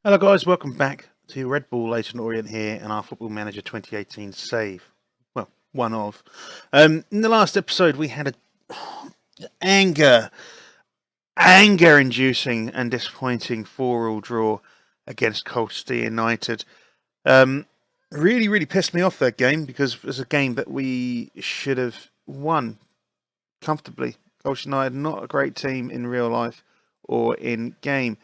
Hello guys, welcome back to Red Bull Leyton Orient here and our Football Manager 2018 save. Well, one of. In the last episode we had a anger-inducing and disappointing 4-4 draw against Colchester United. Really pissed me off that game because it was a game that we should have won comfortably. Colchester United, not a great team in real life or in game.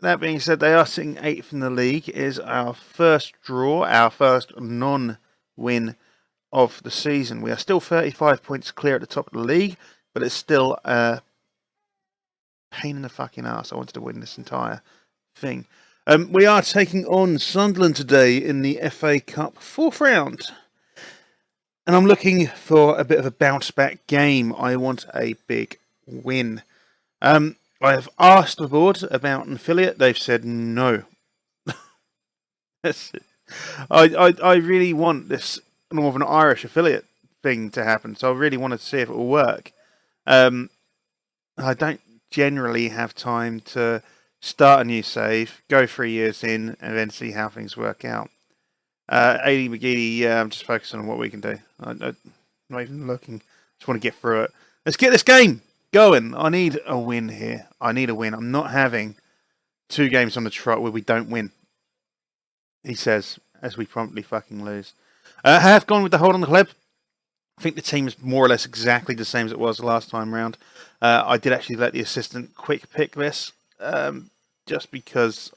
That being said, they are sitting 8th in the league. It is our first draw, our first non-win of the season. We are still 35 points clear at the top of the league, but it's still a pain in the fucking ass. I wanted to win this entire thing. We are taking on Sunderland today in the FA Cup 4th round. And I'm looking for a bit of a bounce-back game. I want a big win. I have asked the board about an affiliate. They've said no. I really want this Northern Irish affiliate thing to happen, so I really wanted to see if it will work. I don't generally have time to start a new save, go 3 years in, and then see how things work out. AD McGeady, yeah, I'm just focusing on what we can do. I'm not even looking. Just want to get through it. Let's get this game going. I need a win here. I need a win. I'm not having 2 games on the trot where we don't win, he says, as we promptly fucking lose. I have gone with the hold on the club. I think the team is more or less exactly the same as it was the last time round. I did actually let the assistant quick pick this, just because,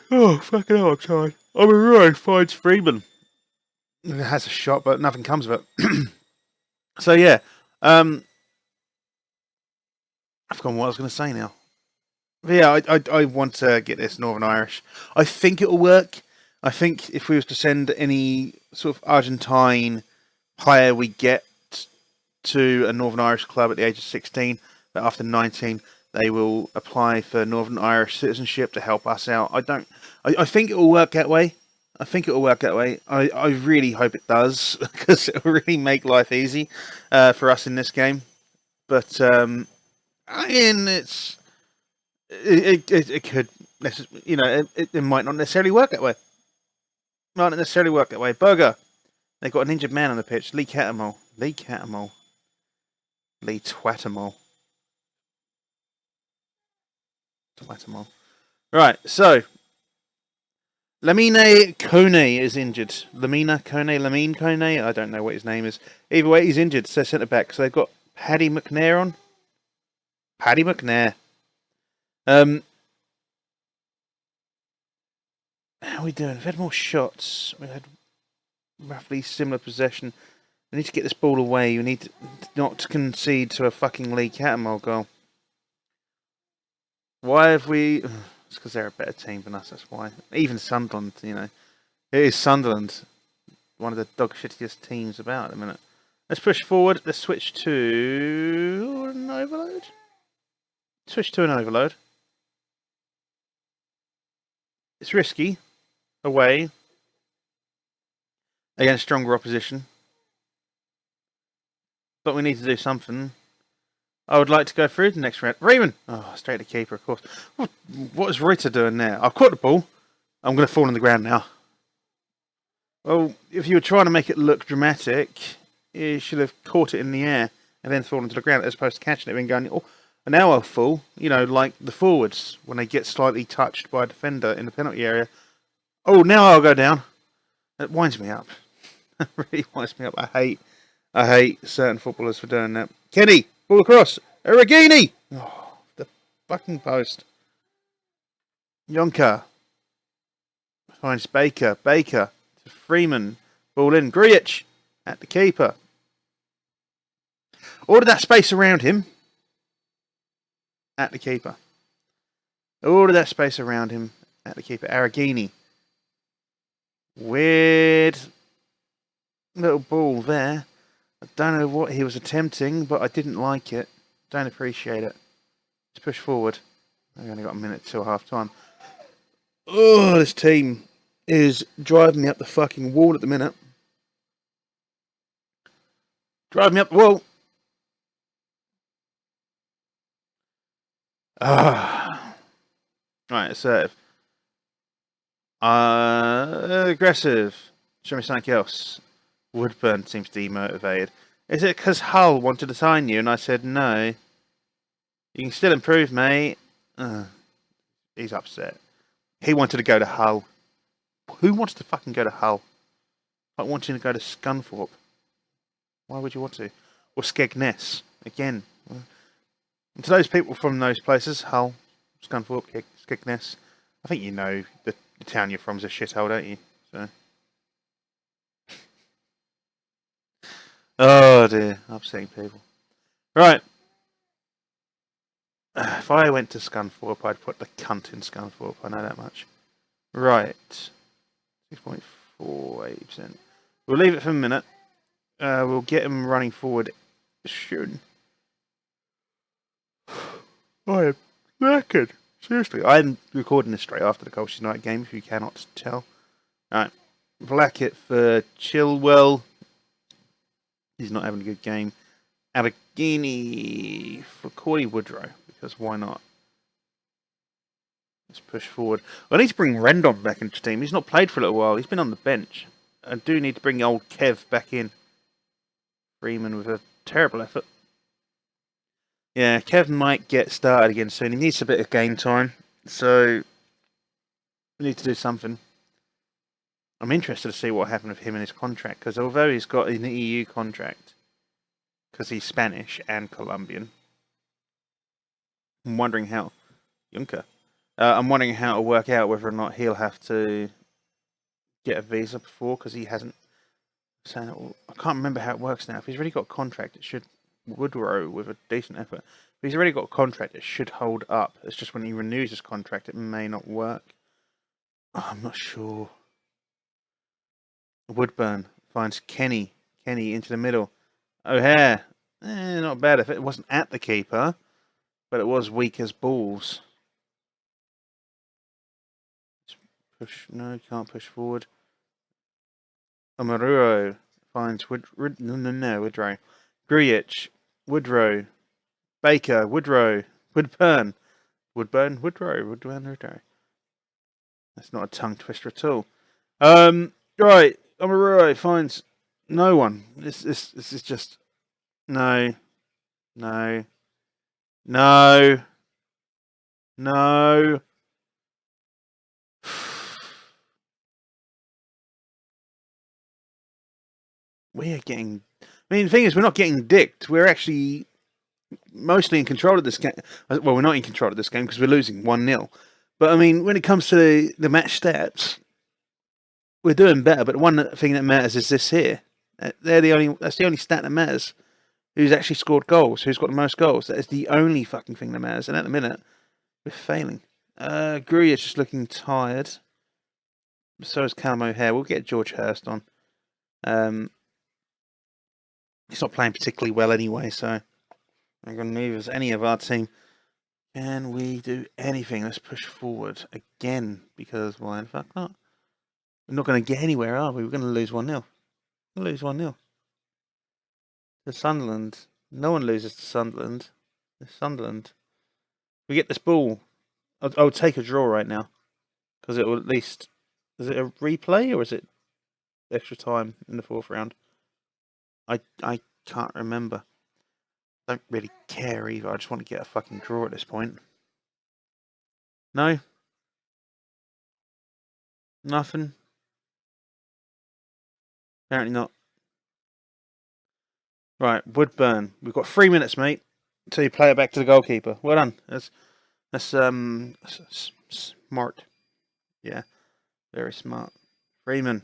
oh, fucking hell, I'm tired. I'm a right, finds Freeman. It has a shot, but nothing comes of it. So yeah, I've forgotten what I was going to say now. But yeah, I want to get this Northern Irish. I think it will work. I think if we was to send any sort of Argentine player we get to a Northern Irish club at the age of 16, but after 19, they will apply for Northern Irish citizenship to help us out. I think it will work that way. I really hope it does, because it will really make life easy for us in this game. But I mean, it could, you know, it might not necessarily work that way. Burger. They've got an injured man on the pitch. Lee Twattermole. Right, so Lamine Kone is injured. Lamine Kone. I don't know what his name is. Either way, he's injured. So centre back. So they've got Paddy McNair on. How are we doing? We've had more shots. We've had roughly similar possession. We need to get this ball away. We need not to concede to a fucking Lee Twattermole goal. Why have we... It's because they're a better team than us, that's why. Even Sunderland, you know. It is Sunderland. One of the dog shittiest teams about at the minute. Let's push forward. Let's switch to an overload. It's risky. Away. Against stronger opposition. But we need to do something. I would like to go through the next round. Raymond! Oh, straight to keeper, of course. What is Rita doing there? I've caught the ball. I'm going to fall on the ground now. Well, if you were trying to make it look dramatic, you should have caught it in the air and then fallen to the ground as opposed to catching it and going, oh, and now I'll fall. You know, like the forwards when they get slightly touched by a defender in the penalty area. Oh, now I'll go down. It winds me up. It really winds me up. I hate certain footballers for doing that. Kenny! Ball across. Erigini! Oh, the fucking post. Yonka. Finds Baker. To Freeman. Ball in. Griech at the keeper. Order that space around him. At the keeper. Arigini. Weird little ball there. I don't know what he was attempting, but I didn't like it. Don't appreciate it. Let's push forward. I've only got a minute till half time. Oh, this team is driving me up the fucking wall at the minute. Driving me up the wall. Right, assertive. Aggressive. Show me something else. Woodburn seems demotivated. Is it because Hull wanted to sign you and I said no? You can still improve, mate. He's upset. He wanted to go to Hull. Who wants to fucking go to Hull? Like wanting to go to Scunthorpe. Why would you want to? Or Skegness. Again. And to those people from those places, Hull, Scunthorpe, Skegness, I think you know the town you're from's a shithole, don't you? So. Oh dear, upsetting people. Right. If I went to Scunthorpe, I'd put the cunt in Scunthorpe, I know that much. Right. 6.48%. We'll leave it for a minute. We'll get him running forward soon. I am knackered. Seriously, I'm recording this straight after the Colchester United game, if you cannot tell. Alright. Blackett for Chilwell. He's not having a good game. Allegheny for Corey Woodrow, because why not? Let's push forward. I need to bring Rendon back into the team. He's not played for a little while. He's been on the bench. I do need to bring old Kev back in. Freeman with a terrible effort. Yeah, Kev might get started again soon. He needs a bit of game time. So, we need to do something. I'm interested to see what happened with him and his contract. Because although he's got an EU contract, because he's Spanish and Colombian, I'm wondering how... Juncker. I'm wondering how it'll work out, whether or not he'll have to get a visa before, because he hasn't. I can't remember how it works now. If he's already got a contract, it should Woodrow with a decent effort. If he's already got a contract, it should hold up. It's just when he renews his contract, it may not work. Oh, I'm not sure. Woodburn finds Kenny. Kenny into the middle. O'Hare. Not bad if it wasn't at the keeper, but it was weak as balls. Push, no, can't push forward. Amaruro finds Woodrow. Grujic, Woodrow, Baker, Woodrow, Woodburn, Woodrow. That's not a tongue twister at all. Right, Amaruro finds no one. This is just no. We are getting... I mean, the thing is, we're not getting dicked. We're actually mostly in control of this game. Well, we're not in control of this game because we're losing 1-0. But, I mean, when it comes to the match stats, we're doing better. But the one thing that matters is this here. That's the only stat that matters. Who's actually scored goals? Who's got the most goals? That is the only fucking thing that matters. And at the minute, we're failing. Grujic is just looking tired. So is Callum O'Hare. We'll get George Hurst on. He's not playing particularly well anyway, so I'm going to move as any of our team. Can we do anything? Let's push forward again, because why the fuck not? We're not going to get anywhere, are we? We're going to lose 1-0. We'll lose 1-0. To Sunderland. No one loses to Sunderland. It's Sunderland. We get this ball. I'll take a draw right now, because it will at least... Is it a replay, or is it extra time in the fourth round? I can't remember. Don't really care either. I just want to get a fucking draw at this point. No? Nothing? Apparently not. Right, Woodburn. We've got 3 minutes, mate, until you play it back to the goalkeeper. Well done. That's smart. Yeah, very smart. Freeman.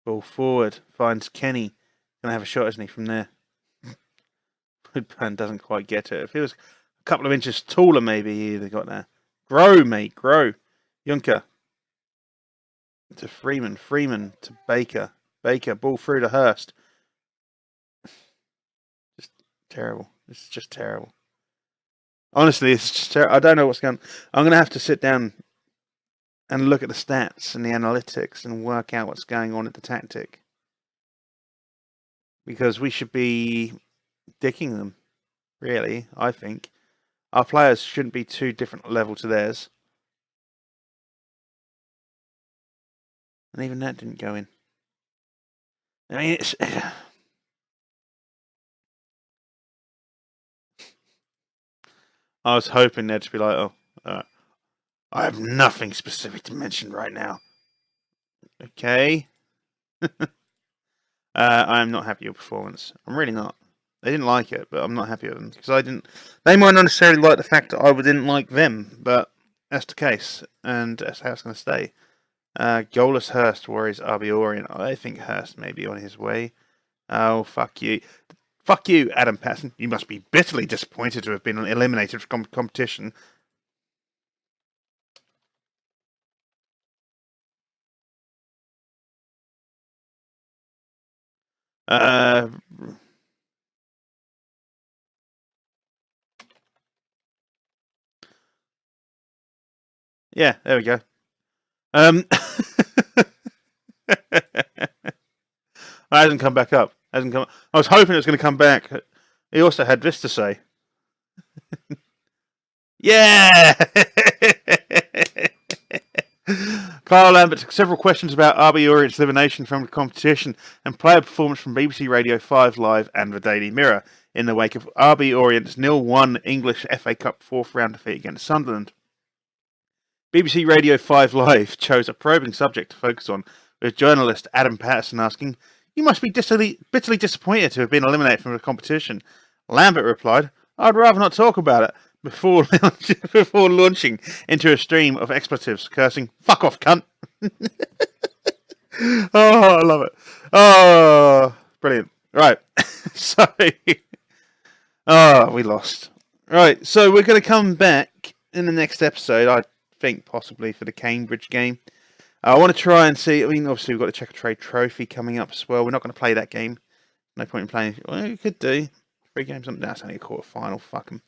Ball forward. Finds Kenny. Gonna have a shot, isn't he, from there? Woodburn doesn't quite get it. If he was a couple of inches taller, maybe he'd have got there. Grow, mate, grow. Juncker. To Freeman. Freeman to Baker. Baker, ball through to Hurst. Just terrible. It's just terrible. Honestly, it's just terrible. I don't know what's going on. I'm going to have to sit down and look at the stats and the analytics and work out what's going on at the tactic. Because we should be dicking them, really, I think. our players shouldn't be too different level to theirs. And even that didn't go in. I mean, it's... I was hoping they'd just be like, oh, I have nothing specific to mention right now. Okay. I'm not happy with your performance. I'm really not. They didn't like it, but I'm not happy with them because I didn't. They might not necessarily like the fact that I didn't like them, but that's the case, and that's how it's going to stay. Goalless Hurst worries RB Orient. I think Hurst may be on his way. Oh, fuck you. Fuck you, Adam Patton. You must be bitterly disappointed to have been eliminated from competition. Yeah, there we go. It hasn't come back up. I was hoping it was going to come back. He also had this to say. Yeah! Carl Lambert took several questions about RB Orient's elimination from the competition and player performance from BBC Radio 5 Live and the Daily Mirror in the wake of RB Orient's 0-1 English FA Cup fourth round defeat against Sunderland. BBC Radio 5 Live chose a probing subject to focus on, with journalist Adam Patterson asking, "You must be bitterly disappointed to have been eliminated from the competition." Lambert replied, "I'd rather not talk about it," before launching into a stream of expletives, cursing, "Fuck off, cunt." Oh, I love it. Oh, brilliant. Right. Sorry. Oh, we lost. Right, so we're going to come back in the next episode, I think possibly for the Cambridge game. I want to try and see. I mean, obviously, we've got the Checker Trade Trophy coming up as well. We're not going to play that game. No point in playing. Well, you could do 3 games. That's only a quarter final. Fuck them.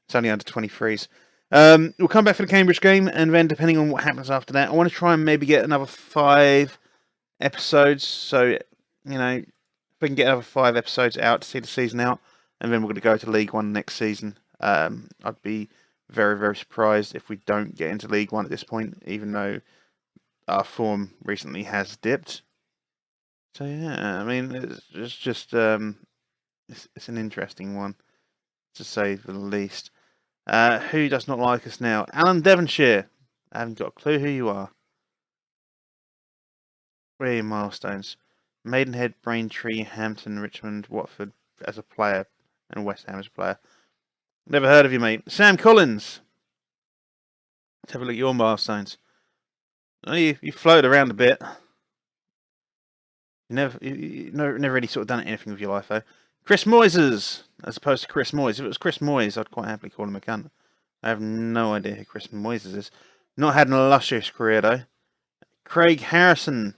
It's only under 23s. We'll come back for the Cambridge game, and then depending on what happens after that, I want to try and maybe get another 5 episodes. So, you know, if we can get another 5 episodes out to see the season out, and then we're going to go to League One next season. I'd be very, very surprised if we don't get into League One at this point, even though our form recently has dipped. So yeah, I mean, it's just it's an interesting one, to say the least. Who does not like us now? Alan Devonshire. I haven't got a clue who you are. Where are your milestones? Maidenhead, Braintree, Hampton, Richmond, Watford as a player, and West Ham as a player. Never heard of you, mate. Sam Collins. Let's have a look at your milestones. Oh, you floated around a bit. You never really sort of done anything with your life, though. Chris Moyes, as opposed to Chris Moyes. If it was Chris Moyes, I'd quite happily call him a cunt. I have no idea who Chris Moyes is. Not had an illustrious career, though. Craig Harrison.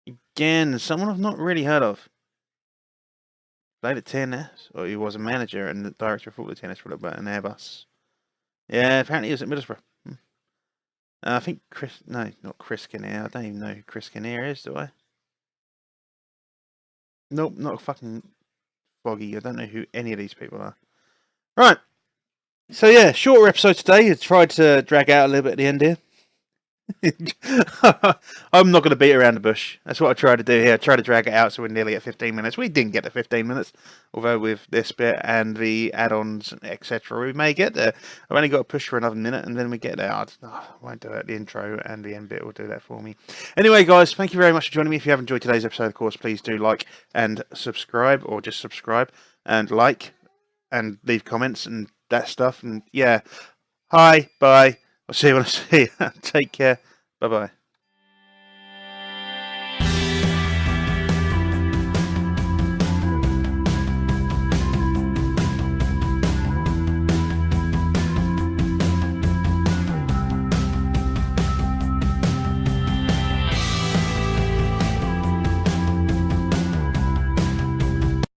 Again, someone I've not really heard of. Played at TNS, or he was a manager and the director of football at TNS for a little bit, and Airbus. Yeah, apparently he was at Middlesbrough. I think not Chris Kinnear. I don't even know who Chris Kinnear is, do I? Nope, not a fucking foggy. I don't know who any of these people are. Right. So yeah, shorter episode today. I tried to drag out a little bit at the end here. I'm not going to beat around the bush. That's what I try to do here. I try to drag it out so we're nearly at 15 minutes. We didn't get to 15 minutes, although with this bit and the add-ons, etc., we may get there. I've only got to push for another minute and then we get there. I won't do it. The intro and the end bit will do that for me. Anyway, guys, thank you very much for joining me. If you have enjoyed today's episode, of course, please do like and subscribe, or just subscribe and like and leave comments and that stuff. And yeah, hi, bye. I'll see you when I see you. Take care. Bye-bye.